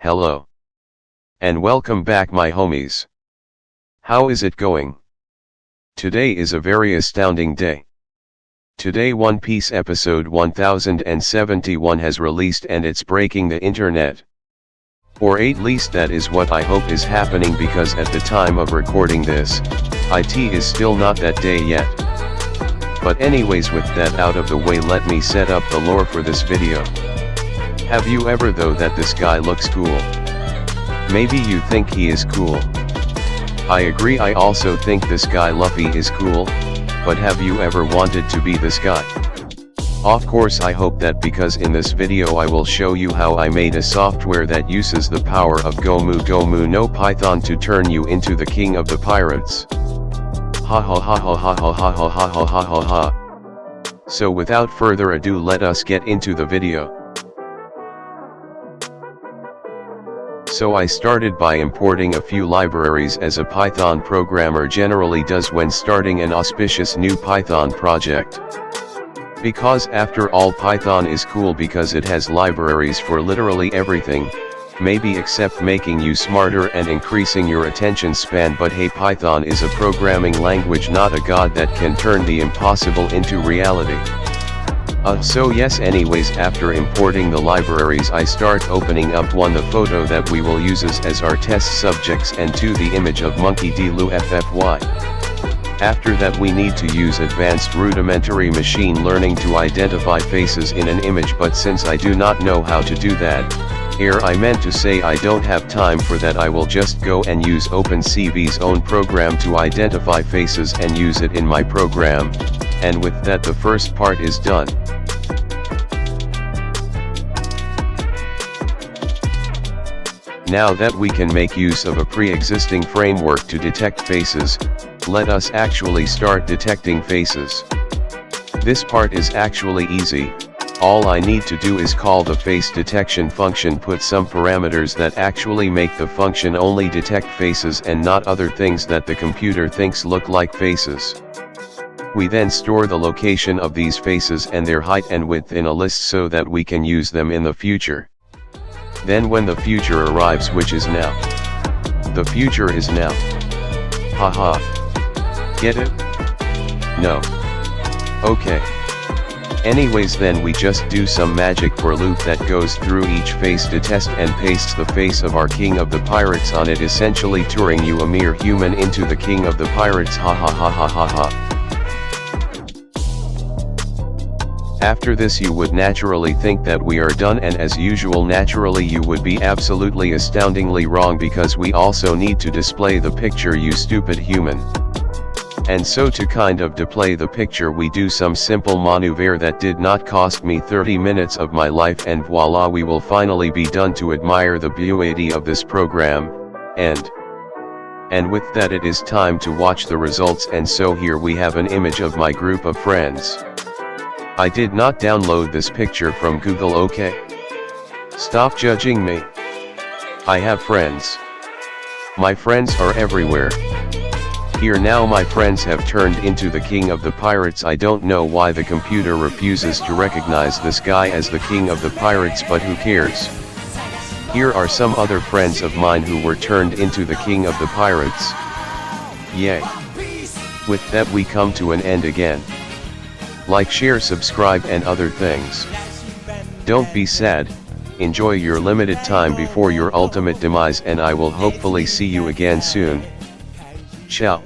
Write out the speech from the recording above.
Hello. And welcome back my homies. How is it going? Today is a very astounding day. Today One Piece episode 1071 has released and it's breaking the internet. Or at least that is what I hope is happening, because at the time of recording this, it is still not that day yet. But anyways, with that out of the way, let me set up the lore for this video. Have you ever thought that this guy looks cool? Maybe you think he is cool. I agree, I also think this guy Luffy is cool, but have you ever wanted to be this guy? Of course I hope that, because in this video I will show you how I made a software that uses the power of Gomu no Python to turn you into the king of the pirates. Ha ha ha ha ha ha ha ha ha ha ha ha. So without further ado, let us get into the video. So I started by importing a few libraries, as a Python programmer generally does when starting an auspicious new Python project. Because after all, Python is cool because it has libraries for literally everything, maybe except making you smarter and increasing your attention span. But hey, Python is a programming language, not a god that can turn the impossible into reality. So yes, anyways, after importing the libraries, I start opening up the photo that we will use as our test subjects, and the image of Monkey D. Lu FFY. After that we need to use advanced rudimentary machine learning to identify faces in an image, but since I do not know how to do that, I meant to say I don't have time for that. I will just go and use OpenCV's own program to identify faces and use it in my program, and with that the first part is done. Now that we can make use of a pre-existing framework to detect faces, let us actually start detecting faces. This part is actually easy. All I need to do is call the face detection function, put some parameters that actually make the function only detect faces and not other things that the computer thinks look like faces. We then store the location of these faces and their height and width in a list so that we can use them in the future. Then when the future arrives, which is now. The future is now. Haha. Get it? No. Okay. Anyways, then we just do some magic for loop that goes through each face to test and pastes the face of our king of the pirates on it, essentially turning you, a mere human, into the king of the pirates. Ha ha ha ha ha ha. After this you would naturally think that we are done, and as usual naturally you would be absolutely astoundingly wrong, because we also need to display the picture, you stupid human. And so to kind of display the picture we do some simple maneuver that did not cost me 30 minutes of my life, and voila, we will finally be done to admire the beauty of this program, and with that it is time to watch the results. And so here we have an image of my group of friends. I did not download this picture from Google, okay? Stop judging me. I have friends. My friends are everywhere. Here now my friends have turned into the king of the pirates. I don't know why the computer refuses to recognize this guy as the king of the pirates, but who cares? Here are some other friends of mine who were turned into the king of the pirates. Yay. With that we come to an end again. Like, share, subscribe and other things. Don't be sad, enjoy your limited time before your ultimate demise, and I will hopefully see you again soon. Ciao.